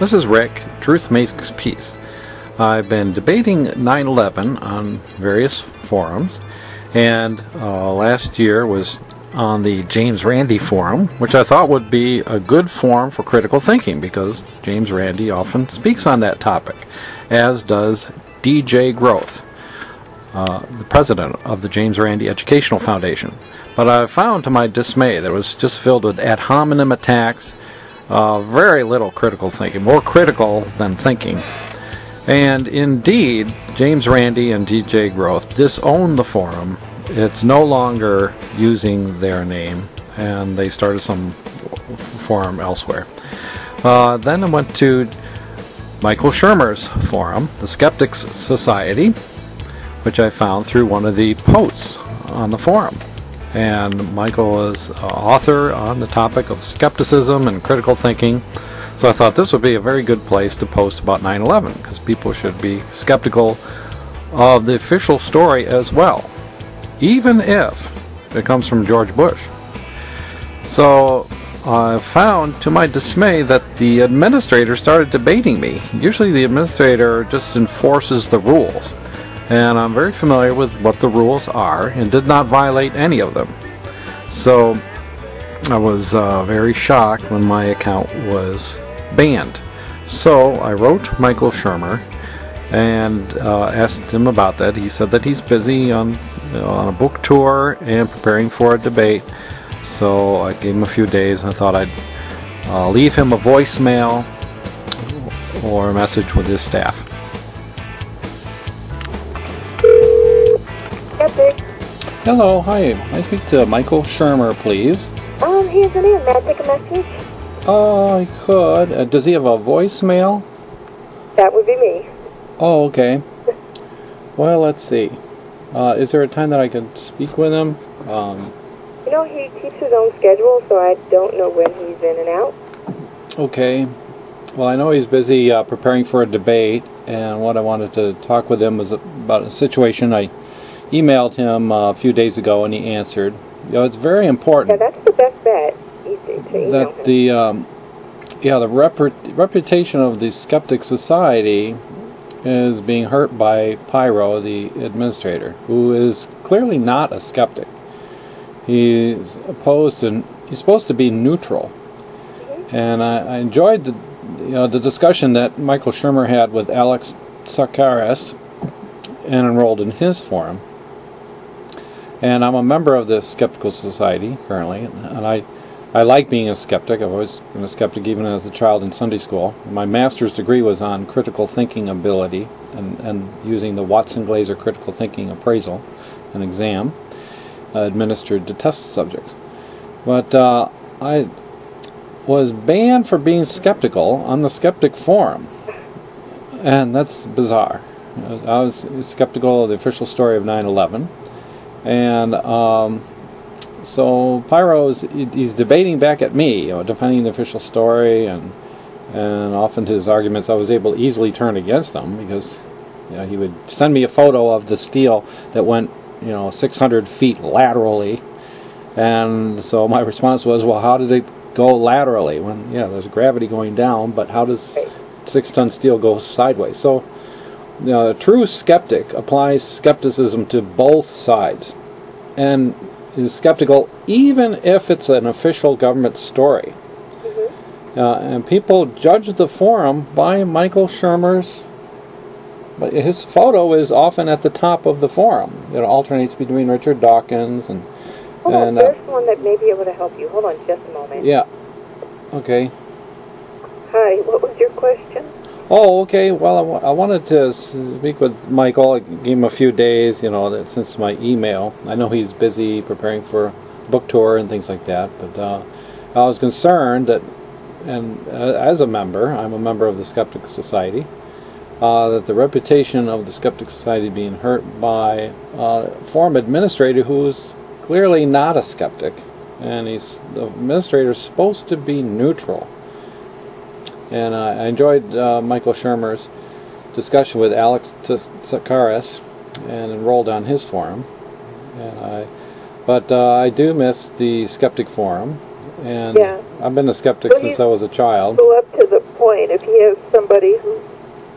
This is Rick. Truth Makes Peace. I've been debating 9/11 on various forums, and last year was on the James Randi forum, which I thought would be a good forum for critical thinking because James Randi often speaks on that topic, as does DJ Growth, the president of the James Randi Educational Foundation. But I found to my dismay that it was just filled with ad hominem attacks, very little critical thinking, more critical than thinking. And indeed, James Randi and DJ Growth disowned the forum. It's no longer using their name, and they started some forum elsewhere. Then I went to Michael Shermer's forum, the Skeptics Society, which I found through one of the posts on the forum. And Michael is an author on the topic of skepticism and critical thinking. So I thought this would be a very good place to post about 9/11, because people should be skeptical of the official story as well, even if it comes from George Bush. So I found to my dismay that the administrator started debating me. Usually the administrator just enforces the rules, and I'm very familiar with what the rules are and did not violate any of them. So I was very shocked when my account was banned. So I wrote Michael Shermer and asked him about that. He said that he's busy on a book tour and preparing for a debate. So I gave him a few days, and I thought I'd leave him a voicemail or a message with his staff. Skeptic. Hello, hi. May I speak to Michael Shermer, please? He's in here. May I take a message? Oh, I could. Does he have a voicemail? That would be me. Oh, okay. Well, let's see. Is there a time that I could speak with him? You know, he keeps his own schedule, so I don't know when he's in and out. Okay. Well, I know he's busy preparing for a debate, and what I wanted to talk with him was about a situation. I emailed him a few days ago, and he answered. You know, it's very important. Yeah, that's the best bet. That the reputation of the Skeptics Society is being hurt by Pyrrho, the administrator, who is clearly not a skeptic. He's opposed, and he's supposed to be neutral. And I enjoyed the discussion that Michael Shermer had with Alex Sakaris, and enrolled in his forum. And I'm a member of the Skeptical Society currently, and I like being a skeptic. I've always been a skeptic even as a child in Sunday school. My master's degree was on critical thinking ability and using the Watson-Glaser critical thinking appraisal, an exam administered to test subjects. But I was banned for being skeptical on the Skeptic Forum, and that's bizarre. I was skeptical of the official story of 9/11, and so he's debating back at me, defending the official story, and often his arguments I was able to easily turn against him, because he would send me a photo of the steel that went 600 feet laterally, and so my response was, well, how did it go laterally when there's gravity going down, but how does 6-ton steel go sideways? So a true skeptic applies skepticism to both sides and is skeptical even if it's an official government story. And people judge the forum by Michael Shermer's. His photo is often at the top of the forum. It alternates between Richard Dawkins and... Hold on, there's one that may be able to help you. Hold on just a moment. Yeah. Okay. Hi, what was your question? Oh, okay. Well, I wanted to speak with Michael. I gave him a few days, since my email. I know he's busy preparing for a book tour and things like that, but I was concerned that, and as a member, I'm a member of the Skeptics Society, that the reputation of the Skeptics Society being hurt by a forum administrator who's clearly not a skeptic, and the administrator is supposed to be neutral. And I enjoyed Michael Shermer's discussion with Alex Sakaris and enrolled on his forum. But I do miss the Skeptic Forum, and I've been a skeptic since I was a child. Go up to the point. If you have somebody who's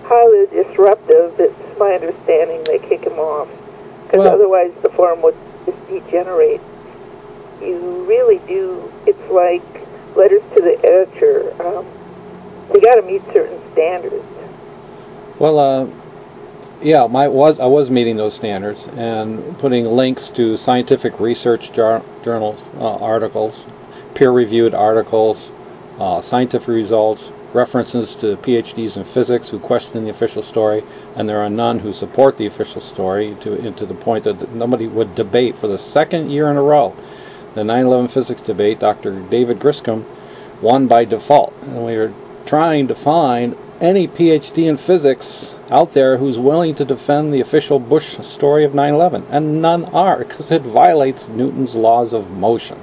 highly disruptive, it's my understanding they kick him off. Because otherwise the forum would just degenerate. You really do, it's like letters to the editor. You got to meet certain standards. Well, yeah, I was meeting those standards and putting links to scientific research journal articles, peer-reviewed articles, scientific results, references to PhDs in physics who question the official story, and there are none who support the official story, to the point that nobody would debate for the second year in a row. The 9/11 physics debate, Dr. David Griscom won by default, and we are trying to find any PhD in physics out there who's willing to defend the official Bush story of 9/11, and none are, because it violates Newton's laws of motion.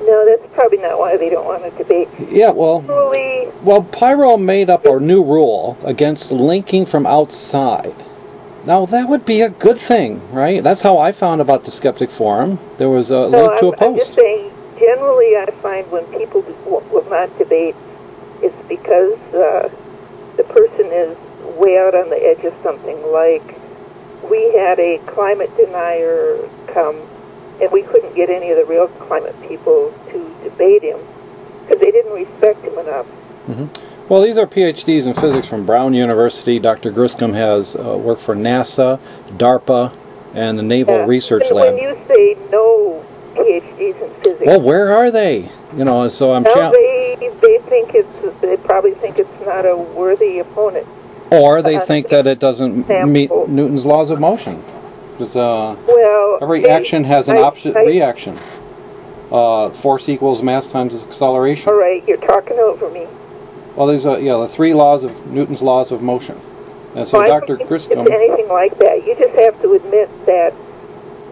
No, that's probably not why they don't want to debate. Yeah, well, Pyrrho made up a new rule against linking from outside. Now, that would be a good thing, right? That's how I found about the Skeptic Forum. There was a link to a post. I'm just saying, generally I find when people will not debate, it's because the person is way out on the edge of something. Like, we had a climate denier come, and we couldn't get any of the real climate people to debate him because they didn't respect him enough. Mm-hmm. Well, these are PhDs in physics from Brown University. Dr. Griscom has worked for NASA, DARPA, and the Naval Research Lab. When you say no PhDs in physics, well, where are they? You know, so I'm. Well, they probably think it's not a worthy opponent. Or they think that it doesn't meet Newton's laws of motion. Because every action has an opposite reaction. Force equals mass times acceleration. All right, you're talking over me. Well, there's the three laws of Newton's laws of motion. And so Dr. Griscom... It's anything like that. You just have to admit that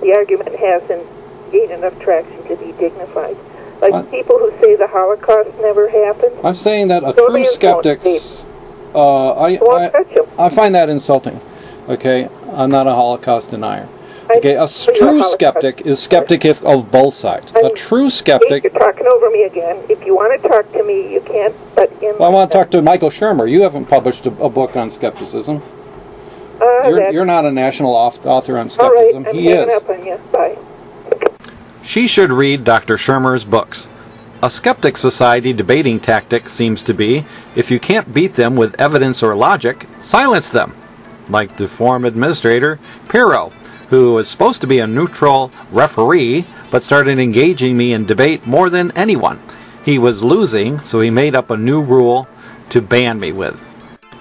the argument hasn't gained enough traction to be dignified. Like people who say the Holocaust never happened. I'm saying that a true skeptic... I find that insulting. Okay? I'm not a Holocaust denier. Okay, a true skeptic is skeptic of both sides. A true skeptic... You're talking over me again. If you want to talk to me, you can't, but in... Well, I want to talk to Michael Shermer. You haven't published a book on skepticism. You're not a national author on skepticism. All right, he is. Up on you. Bye. She should read Dr. Shermer's books. A Skeptics Society debating tactic seems to be, if you can't beat them with evidence or logic, silence them. Like the forum administrator, Pyrrho, who was supposed to be a neutral referee, but started engaging me in debate more than anyone. He was losing, so he made up a new rule to ban me with.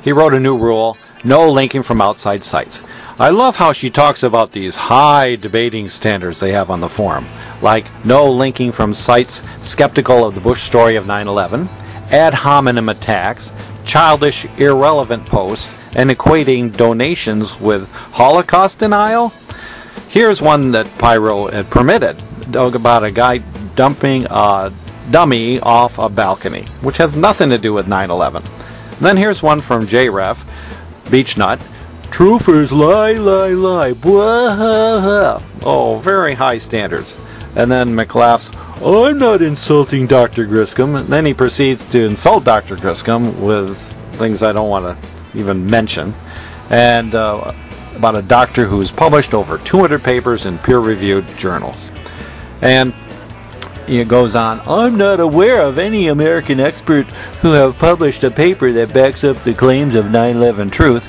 He wrote a new rule, no linking from outside sites. I love how she talks about these high debating standards they have on the forum, like no linking from sites skeptical of the Bush story of 9/11, ad hominem attacks, childish, irrelevant posts, and equating donations with Holocaust denial. Here's one that Pyrrho had permitted, about a guy dumping a dummy off a balcony, which has nothing to do with 9/11. Then here's one from JREF, Beechnut. Truthers lie, lie, lie. Blah. Oh, very high standards. And then McLaugh's, I'm not insulting Dr. Griscom. And then he proceeds to insult Dr. Griscom with things I don't want to even mention. And about a doctor who's published over 200 papers in peer-reviewed journals. And it goes on, I'm not aware of any American expert who have published a paper that backs up the claims of 9/11 truth.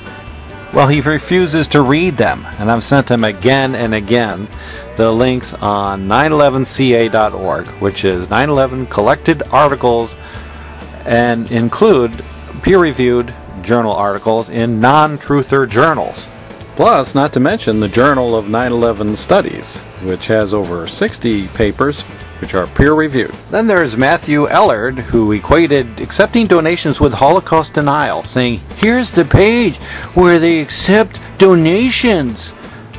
Well, he refuses to read them, and I've sent him again and again the links on 911ca.org, which is 9/11 collected articles and include peer-reviewed journal articles in non-truther journals. Plus, not to mention the Journal of 9/11 Studies, which has over 60 papers which are peer-reviewed. Then there's Matthew Ellard, who equated accepting donations with Holocaust denial, saying, here's the page where they accept donations.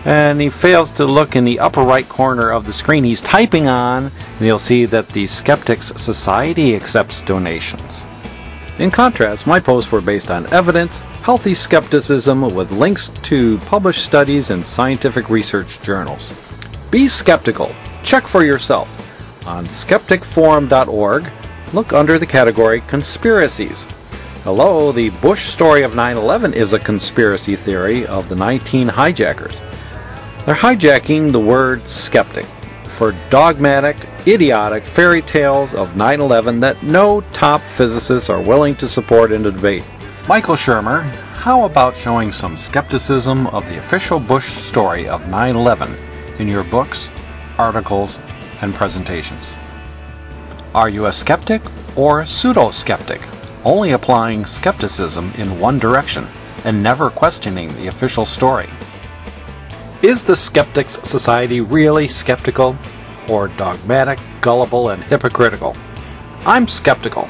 And he fails to look in the upper right corner of the screen he's typing on, and you'll see that the Skeptics Society accepts donations. In contrast, my posts were based on evidence, healthy skepticism with links to published studies and scientific research journals. Be skeptical. Check for yourself. On skepticforum.org, look under the category Conspiracies. Hello, the Bush story of 9/11 is a conspiracy theory of the 19 hijackers. They're hijacking the word skeptic for dogmatic, idiotic fairy tales of 9/11 that no top physicists are willing to support in a debate. Michael Shermer, how about showing some skepticism of the official Bush story of 9/11 in your books, articles, and presentations? Are you a skeptic or pseudo-skeptic, only applying skepticism in one direction and never questioning the official story? Is the Skeptics Society really skeptical, or dogmatic, gullible, and hypocritical? I'm skeptical.